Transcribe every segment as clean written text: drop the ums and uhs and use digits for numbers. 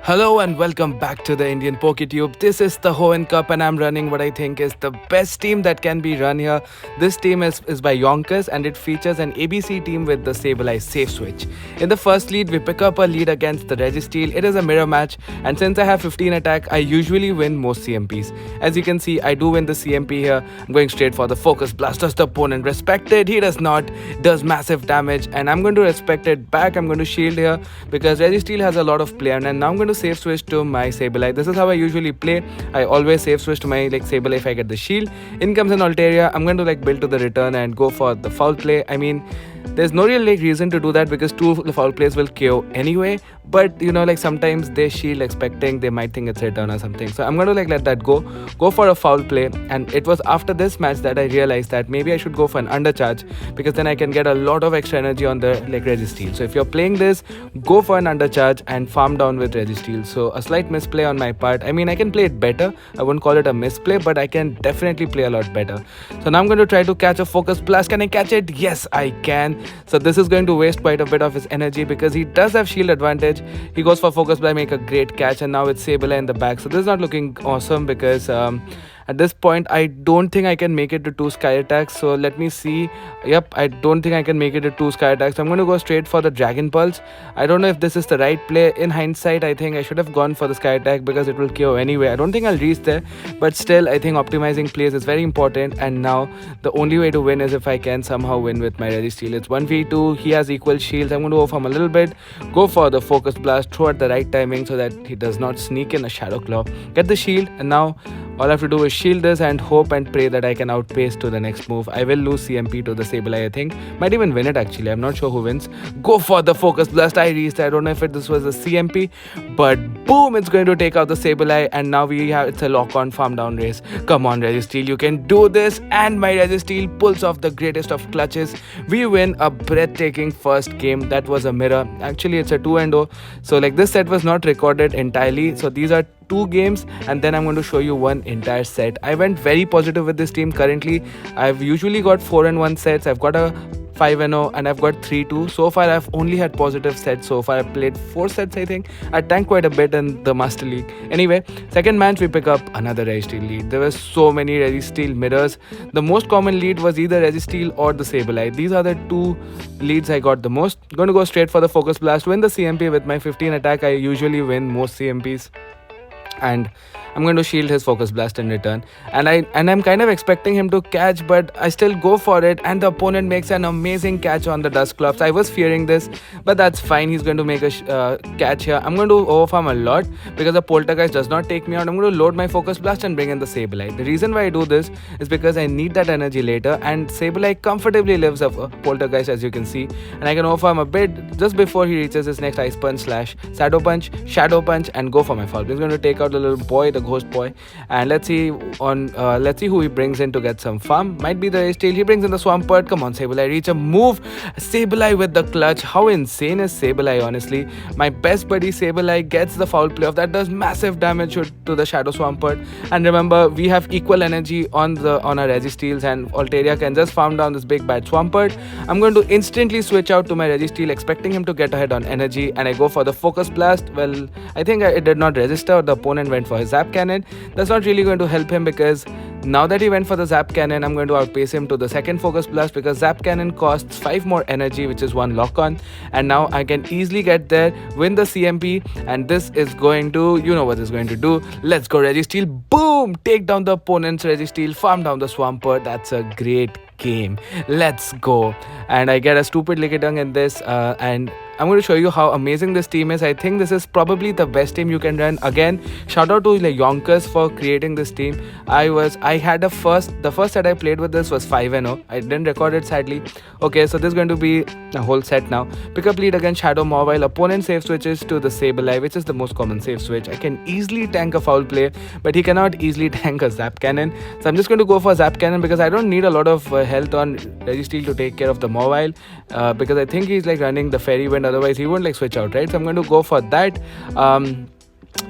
Hello and welcome back to the Indian PokeTube. This is the Hoenn Cup and I'm running what I think is the best team that can be run here. This team is by Yonkers and it features an ABC team with the Sableye safe switch. In the first lead, we pick up a lead against the Registeel. It is a mirror match and since I have 15 attack, I usually win most CMPs. As you can see, I do win the CMP here. I'm going straight for the Focus Blast. Does the opponent respect it? He does not. Does massive damage and I'm going to respect it back. I'm going to shield here because Registeel has a lot of play and now I'm going to safe switch to my Sableye. This is how I usually play. I always safe switch to my Sableye if I get the shield. In comes an Altaria. I'm going to build to the return and go for the foul play. I mean, there's no real reason to do that because two of the foul plays will KO anyway. But sometimes they shield expecting they might think it's return or something. So I'm going to let that go for a foul play. And it was after this match that I realized that maybe I should go for an undercharge because then I can get a lot of extra energy on the Registeel. So if you're playing this, go for an undercharge and farm down with Registeel. So a slight misplay on my part. I mean, I can play it better. I wouldn't call it a misplay, but I can definitely play a lot better. So now I'm going to try to catch a Focus Blast. Can I catch it? Yes, I can. So this is going to waste quite a bit of his energy because he does have shield advantage. He goes for Focus Blast, make a great catch, and now it's Sableye in the back. So this is not looking awesome because at this point, I don't think I can make it to 2 sky attacks. So let me see. Yep, I don't think I can make it to 2 sky attacks. So I'm going to go straight for the Dragon Pulse. I don't know if this is the right play. In hindsight, I think I should have gone for the sky attack because it will KO anyway. I don't think I'll reach there. But still, I think optimizing plays is very important. And now the only way to win is if I can somehow win with my Registeel. It's 1v2. He has equal shields. I'm going to overfarm a little bit. Go for the Focus Blast. Throw at the right timing so that he does not sneak in a Shadow Claw. Get the shield. And now all I have to do is shield this and hope and pray that I can outpace to the next move. I will lose CMP to the Sableye, I think. Might even win it actually. I'm not sure who wins. Go for the Focus Blast. I reached. I don't know if this was a CMP, but boom, it's going to take out the Sableye and now it's a lock-on farm down race. Come on, Registeel, you can do this. And my Registeel pulls off the greatest of clutches. We win a breathtaking first game. That was a mirror. Actually, it's a 2-0. So this set was not recorded entirely. So these are 2 games and then I'm going to show you one entire set. I went very positive with this team currently. I've usually got 4-1 sets. I've got a 5-0 and I've got 3-2. So far I've only had positive sets. So far I've played 4 sets I think. I tanked quite a bit in the Master League. Anyway, second match we pick up another Registeel lead. There were so many Registeel mirrors. The most common lead was either Registeel or the Sableye. These are the 2 leads I got the most. Going to go straight for the Focus Blast. Win the CMP with my 15 attack. I usually win most CMPs. And I'm going to shield his Focus Blast in return and I'm kind of expecting him to catch, but I still go for it and the opponent makes an amazing catch on the Dusclops. I was fearing this, but that's fine. He's going to make a catch here. I'm going to overfarm a lot because the Poltergeist does not take me out. I'm going to load my Focus Blast and bring in the Sableye. The reason why I do this is because I need that energy later and Sableye comfortably lives off a Poltergeist as you can see, and I can overfarm a bit just before he reaches his next Ice Punch / Shadow Punch and go for my foul. He's going to take out the little boy, the ghost boy, and let's see who he brings in to get some farm. Might be the Registeel. He brings in the Swampert. Come on, Sableye, reach a move. Sableye with the clutch. How insane is Sableye, honestly? My best buddy Sableye gets the foul play off. That does massive damage to the Shadow Swampert. And remember, we have equal energy on our Registeels and Altaria can just farm down this big bad Swampert. I'm going to instantly switch out to my Registeel, expecting him to get ahead on energy, and I go for the Focus Blast. Well, I think it did not register. The opponent went for his Zap Cannon. That's not really going to help him because now that he went for the Zap Cannon, I'm going to outpace him to the second Focus Blast because Zap Cannon costs 5 more energy, which is 1 lock-on. And now I can easily get there, win the CMP, and this is going to, you know what it's going to do. Let's go, Registeel. Boom! Take down the opponent's Registeel, farm down the Swampert. That's a great game. Let's go. And I get a stupid Lickitung in this and I'm going to show you how amazing this team is. I think this is probably the best team you can run. Again, shout out to Yonkers for creating this team. I had the first set I played with this was 5-0. I didn't record it sadly. Okay, so this is going to be a whole set now. Pick up lead against Shadow Mawile. Opponent save switches to the Sableye, which is the most common save switch. I can easily tank a foul play, but he cannot easily tank a Zap Cannon. So I'm just going to go for Zap Cannon because I don't need a lot of health on Registeel to take care of the Mawile because I think he's running the Fairy Wind. Otherwise he won't switch out, right? So I'm going to go for that.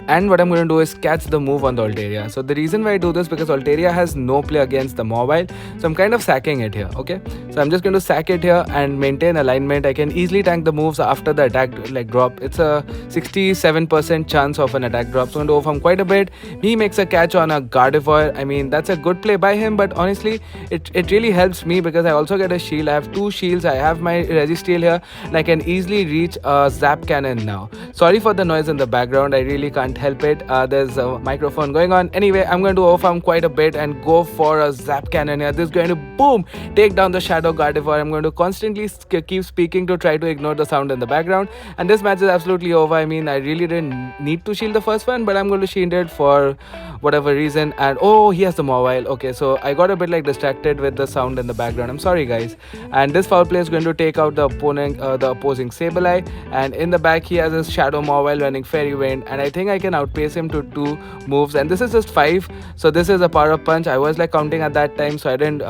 and what I'm going to do is catch the move on the Altaria. So the reason why I do this, because Altaria has no play against the Mawile, so I'm kind of sacking it here. Okay, so I'm just going to sack it here and maintain alignment. I can easily tank the moves after the attack like drop. It's a 67% chance of an attack drop, so I'm going to overfarm quite a bit. He makes a catch on a Gardevoir. I mean, that's a good play by him, but honestly it really helps me because I also get a shield. I have 2 shields, I have my Registeel here, and I can easily reach a Zap Cannon now. Sorry for the noise in the background, I really can't help it. There's a microphone going on. Anyway, I'm going to overfarm quite a bit and go for a Zap Cannon here. This is going to boom take down the Shadow Gardevoir. I'm going to constantly keep speaking to try to ignore the sound in the background, and this match is absolutely over. I mean, I really didn't need to shield the first one, but I'm going to shield it for whatever reason. And oh, he has the Mawile. Okay, so I got a bit like distracted with the sound in the background. I'm sorry guys. And this foul play is going to take out the opposing Sableye, and in the back he has his Shadow Mawile running Fairy Wind, and I think I can outpace him to 2 moves, and this is just 5, so this is a power up punch. I was like counting at that time, so I didn't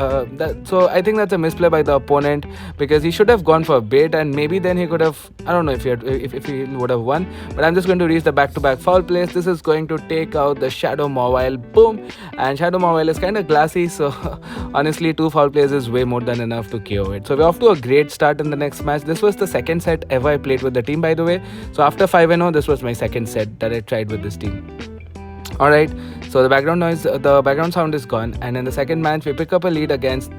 so I think that's a misplay by the opponent, because he should have gone for bait, and maybe then he could have, I don't know if he would have won. But I'm just going to reach the back-to-back foul plays. This is going to take out the Shadow Mawile. Boom. And Shadow Mawile is kind of glassy, so honestly 2 foul plays is way more than enough to KO it. So we're off to a great start in the next match. This was the second set ever I played with the team, by the way. So after 5-0, this was my second set that I tried with this team. Alright, so the background sound is gone, and in the second match we pick up a lead against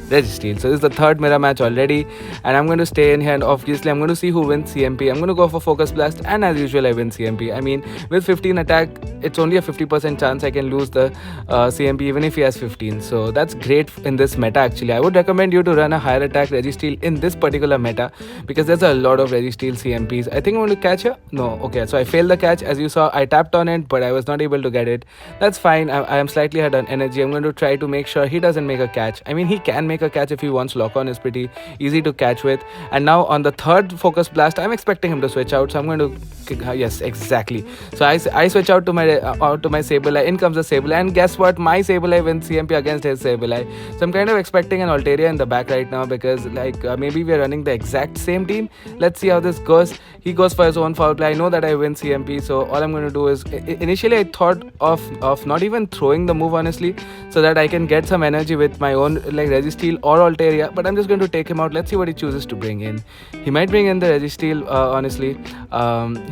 Registeel. So this is the 3rd mirror match already, and I'm going to stay in here, and obviously I'm going to see who wins CMP. I'm going to go for Focus Blast, and as usual I win CMP. I mean, with 15 attack, it's only a 50% chance I can lose the CMP even if he has 15. So that's great in this meta actually. I would recommend you to run a higher attack Registeel in this particular meta, because there's a lot of Registeel CMPs. I think I'm going to catch here. No, okay, so I failed the catch. As you saw, I tapped on it, but I was not able to get it. That's fine. I am slightly ahead on energy. I'm going to try to make sure he doesn't make a catch. I mean, he can make a catch if he wants. Lock on is pretty easy to catch with. And now on the 3rd Focus Blast, I'm expecting him to switch out, so I'm going to yes, exactly. So I switch out to my Sableye. In comes the Sableye, and guess what, my Sableye wins CMP against his Sableye. So I'm kind of expecting an Altaria in the back right now, because like maybe we're running the exact same team. Let's see how this goes. He goes for his own foul play. I know that I win CMP, so all I'm going to do is, initially I thought of not even throwing the move honestly, so that I can get some energy with my own like Registeel or Altaria, but I'm just going to take him out. Let's see what he chooses to bring in. He might bring in the Registeel, honestly.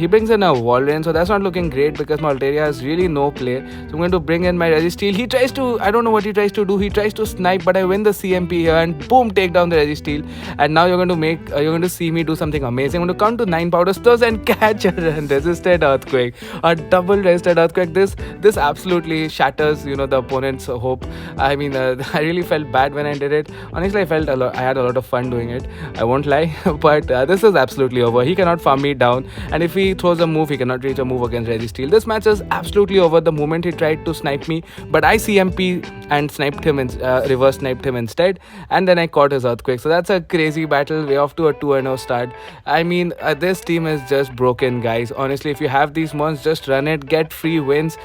He brings in a Walrein, so that's not looking great because my Altaria has really no play. So I'm going to bring in my Registeel. He tries to, I don't know what he tries to do. He tries to snipe, but I win the CMP here, and boom, take down the Registeel. And now you're going to see me do something amazing. I'm going to count to 9 powder stones and catch a resisted earthquake, a double resisted earthquake. This absolutely shatters, the opponent's hope. I mean, I really felt bad when I did it. Honestly, I had a lot of fun doing it, I won't lie. But this is absolutely over. He cannot farm me down, and if he throws a move, he cannot reach a move against Registeel. This match is absolutely over the moment he tried to snipe me, but I CMP and sniped him, reverse sniped him instead, and then I caught his earthquake. So that's a crazy battle. We're off to a 2-0 start. I mean, this team is just broken, guys. Honestly, if you have these mons, just run it, get free wins.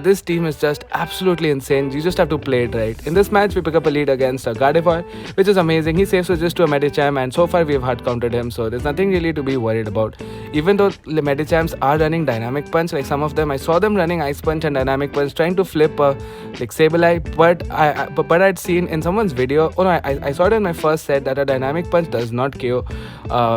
This team is just absolutely insane. You just have to play it right. In this match, we pick up a lead against a Gardevoir, which is amazing. He saves switches to a Medicham, and so far we have hard countered him, so there's nothing really to be worried about. Even though the Medichams are running Dynamic Punch, like some of them, I saw them running Ice Punch and Dynamic Punch, trying to flip like Sableye, but I'd seen in someone's video, I saw it in my first set, that a Dynamic Punch does not KO.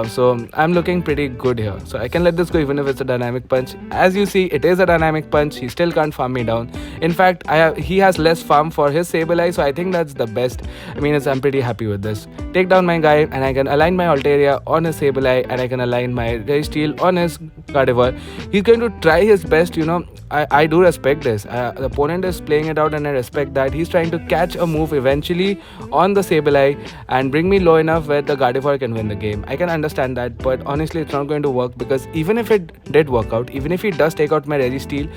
So I'm looking pretty good here, so I can let this go even if it's a Dynamic Punch. As you see, it is a Dynamic Punch. He still can't farm me down. In fact, he has less farm for his Sableye, so I think that's the best. I mean, I'm pretty happy with this. Take down my guy, and I can align my Altaria on his Sableye, and I can align my Registeel on his Gardevoir. He's going to try his best, I do respect this. The opponent is playing it out, and I respect that. He's trying to catch a move eventually on the Sableye and bring me low enough where the Gardevoir can win the game. I can understand that, but honestly it's not going to work, because even if it did work out, even if he does take out my Registeel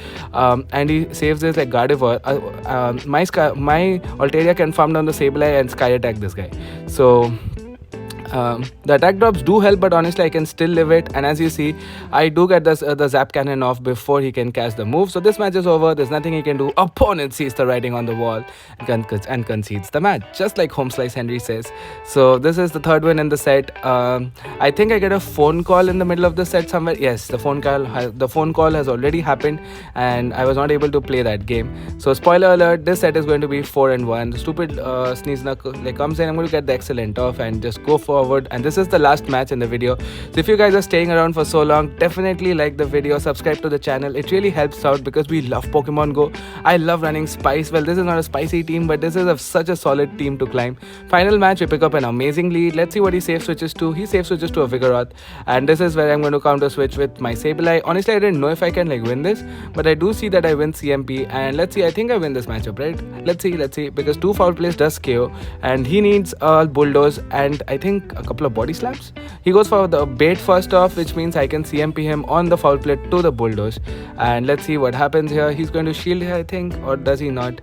and he saves this like Gardevoir, my Altaria can farm down the Sableye and sky attack this guy. So The attack drops do help, but honestly I can still live it, and as you see I do get this, the zap cannon off before he can catch the move. So this match is over, there's nothing he can do. Opponent sees the writing on the wall and concedes the match, just like Home Slice Henry says. So this is the third win in the set. I think I get a phone call in the middle of the set somewhere. Yes, the phone call has already happened and I was not able to play that game. So spoiler alert, this set is going to be 4-1. The stupid sneeze like comes in. I'm going to get the excellent off and just go forward, and this is the last match in the video. So if you guys are staying around for so long, definitely like the video, subscribe to the channel. It really helps out because we love Pokemon Go. I love running Spice. Well, this is not a spicy team, but this is such a solid team to climb. Final match, we pick up an amazing lead. Let's see what he safe switches to. He safe switches to a Vigoroth, and this is where I'm going to counter switch with my Sableye. Honestly, I didn't know if I can win this, but I do see that I win CMP, and let's see, I think I win this matchup, right? Let's see, because 2 foul plays does KO, and he needs a bulldoze and I think a couple of body slaps. He goes for the bait first off, which means I can CMP him on the foul play to the bulldoze, and let's see what happens here. He's going to shield here, I think, or does he not?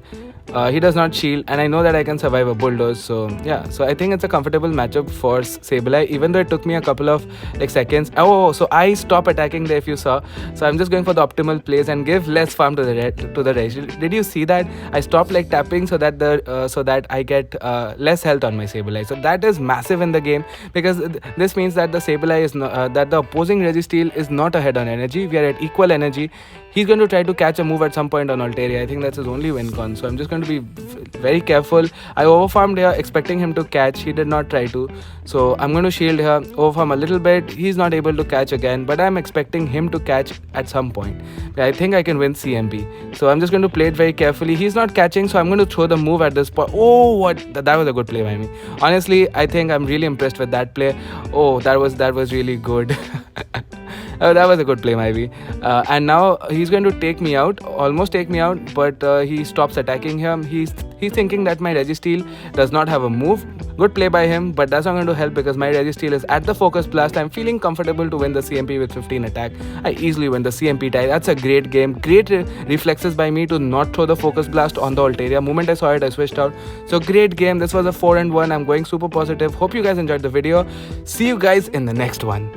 He does not shield, and I know that I can survive a bulldoze. So yeah, so I think it's a comfortable matchup for Sableye, even though it took me a couple of seconds. Oh, so I stop attacking there if you saw. So I'm just going for the optimal plays and give less farm to the Registeel. Did you see that? I stopped tapping so that I get less health on my Sableye. So that is massive in the game, because this means that the Sableye is that the opposing Registeel is not ahead on energy. We are at equal energy. He's going to try to catch a move at some point on Altaria. I think that's his only win con. So I'm just going to be very careful. I overfarmed here expecting him to catch. He did not try to. So I'm going to shield here, overfarm a little bit. He's not able to catch again, but I'm expecting him to catch at some point. I think I can win CMP. So I'm just going to play it very carefully. He's not catching, so I'm going to throw the move at this point. Oh, what? That was a good play by me. Honestly, I think I'm really impressed with that play. Oh, that was really good. Oh, that was a good play, maybe. And now he's going to take me out, almost take me out, but he stops attacking him. He's thinking that my Registeel does not have a move. Good play by him, but that's not going to help because my Registeel is at the Focus Blast. I'm feeling comfortable to win the CMP with 15 attack. I easily win the CMP tie. That's a great game. Great reflexes by me to not throw the Focus Blast on the Altaria. Moment I saw it, I switched out. So great game. This was a 4-1. I'm going super positive. Hope you guys enjoyed the video. See you guys in the next one.